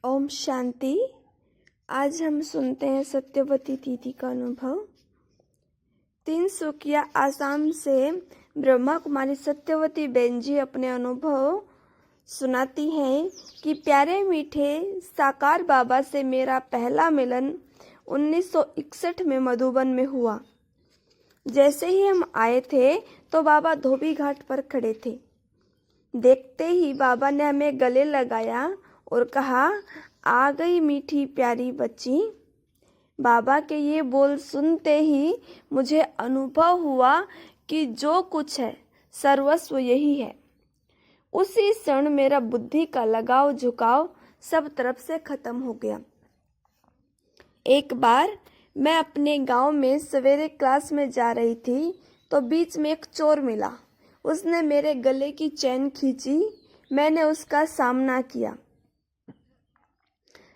ओम शांति। आज हम सुनते हैं सत्यवती दीदी का अनुभव। तिनसुकिया आसाम से ब्रह्मा कुमारी सत्यवती बहन जी अपने अनुभव सुनाती हैं कि प्यारे मीठे साकार बाबा से मेरा पहला मिलन 1961 में मधुबन में हुआ। जैसे ही हम आए थे तो बाबा धोबी घाट पर खड़े थे। देखते ही बाबा ने हमें गले लगाया और कहा, आ गई मीठी प्यारी बच्ची। बाबा के ये बोल सुनते ही मुझे अनुभव हुआ कि जो कुछ है सर्वस्व यही है। उसी क्षण मेरा बुद्धि का लगाव झुकाव सब तरफ से खत्म हो गया। एक बार मैं अपने गांव में सवेरे क्लास में जा रही थी तो बीच में एक चोर मिला। उसने मेरे गले की चेन खींची। मैंने उसका सामना किया।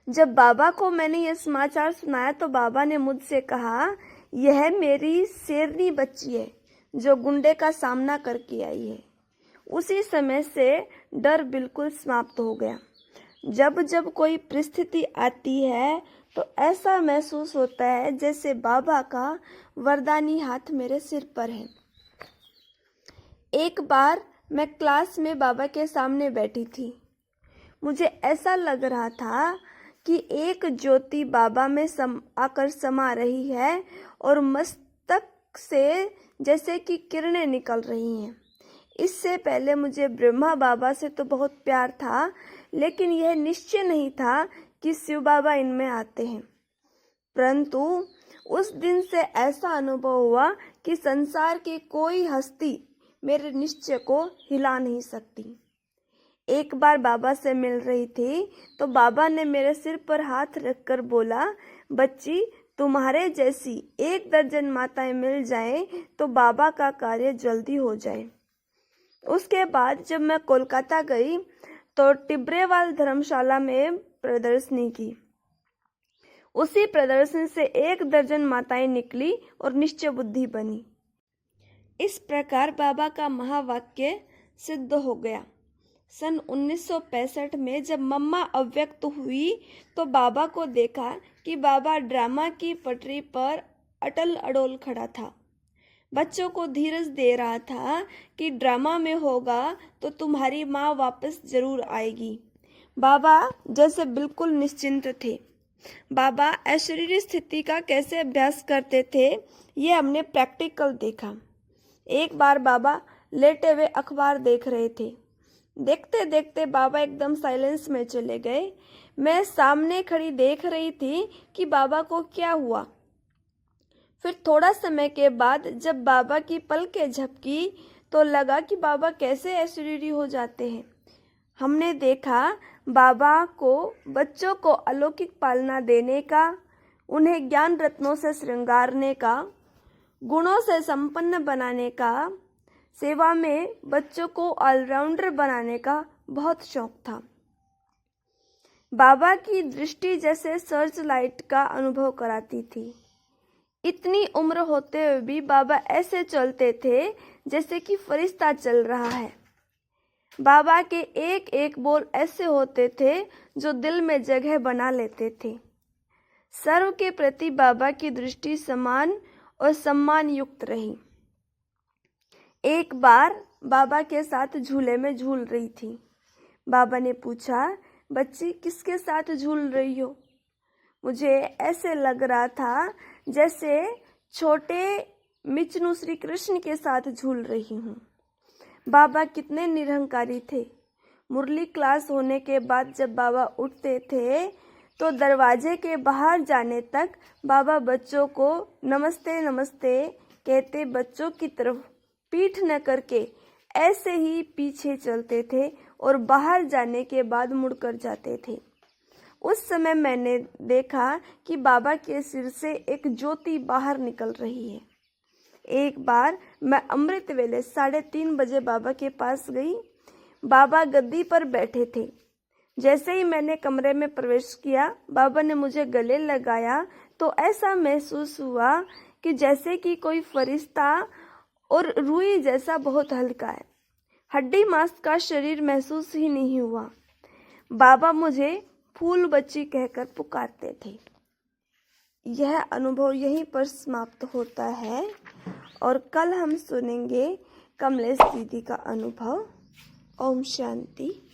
जब बाबा को मैंने यह समाचार सुनाया तो बाबा ने मुझसे कहा, यह मेरी शेरनी बच्ची है जो गुंडे का सामना करके आई है। उसी समय से डर बिल्कुल समाप्त हो गया। जब जब कोई परिस्थिति आती है तो ऐसा महसूस होता है जैसे बाबा का वरदानी हाथ मेरे सिर पर है। एक बार मैं क्लास में बाबा के सामने बैठी थी। मुझे ऐसा लग रहा था कि एक ज्योति बाबा में आकर समा रही है और मस्तक से जैसे कि किरणें निकल रही हैं। इससे पहले मुझे ब्रह्मा बाबा से तो बहुत प्यार था, लेकिन यह निश्चय नहीं था कि शिव बाबा इनमें आते हैं। परंतु उस दिन से ऐसा अनुभव हुआ कि संसार की कोई हस्ती मेरे निश्चय को हिला नहीं सकती। एक बार बाबा से मिल रही थी तो बाबा ने मेरे सिर पर हाथ रखकर बोला, बच्ची, तुम्हारे जैसी 1 दर्जन माताएं मिल जाएं तो बाबा का कार्य जल्दी हो जाए। उसके बाद जब मैं कोलकाता गई तो टिब्रेवाल धर्मशाला में प्रदर्शनी की। उसी प्रदर्शनी से 1 दर्जन माताएं निकली और निश्चय बुद्धि बनी। इस प्रकार बाबा का महावाक्य सिद्ध हो गया। सन 1965 में जब मम्मा अव्यक्त हुई तो बाबा को देखा कि बाबा ड्रामा की पटरी पर अटल अडोल खड़ा था। बच्चों को धीरज दे रहा था कि ड्रामा में होगा तो तुम्हारी माँ वापस जरूर आएगी। बाबा जैसे बिल्कुल निश्चिंत थे। बाबा अशरीरी स्थिति का कैसे अभ्यास करते थे ये हमने प्रैक्टिकल देखा। एक बार बाबा लेटे हुए अखबार देख रहे थे। देखते देखते बाबा एकदम साइलेंस में चले गए। मैं सामने खड़ी देख रही थी कि बाबा को क्या हुआ। फिर थोड़ा समय के बाद जब बाबा की पलकें झपकी तो लगा कि बाबा कैसे अशरीरी हो जाते हैं। हमने देखा बाबा को बच्चों को अलौकिक पालना देने का, उन्हें ज्ञान रत्नों से श्रृंगारने का, गुणों से संपन्न बनाने का, सेवा में बच्चों को ऑलराउंडर बनाने का बहुत शौक था। बाबा की दृष्टि जैसे सर्च लाइट का अनुभव कराती थी। इतनी उम्र होते हुए भी बाबा ऐसे चलते थे जैसे कि फरिश्ता चल रहा है। बाबा के एक एक बोल ऐसे होते थे जो दिल में जगह बना लेते थे। सर्व के प्रति बाबा की दृष्टि समान और सम्मान युक्त रही। एक बार बाबा के साथ झूले में झूल रही थी। बाबा ने पूछा, बच्ची किसके साथ झूल रही हो? मुझे ऐसे लग रहा था जैसे छोटे मिचनू श्री कृष्ण के साथ झूल रही हूँ। बाबा कितने निरहंकारी थे। मुरली क्लास होने के बाद जब बाबा उठते थे तो दरवाजे के बाहर जाने तक बाबा बच्चों को नमस्ते नमस्ते कहते बच्चों की तरफ पीठ न करके ऐसे ही पीछे चलते थे और बाहर जाने के बाद मुड़कर जाते थे। उस समय मैंने देखा कि बाबा के सिर से एक ज्योति बाहर निकल रही है। एक बार मैं अमृत वेले 3:30 बजे बाबा के पास गई। बाबा गद्दी पर बैठे थे। जैसे ही मैंने कमरे में प्रवेश किया, बाबा ने मुझे गले लगाया तो ऐसा महसूस हुआ कि जैसे कि कोई फरिश्ता और रूई जैसा बहुत हल्का है। हड्डी मांस का शरीर महसूस ही नहीं हुआ। बाबा मुझे फूल बच्ची कहकर पुकारते थे। यह अनुभव यहीं पर समाप्त होता है और कल हम सुनेंगे कमलेश दीदी का अनुभव। ओम शांति।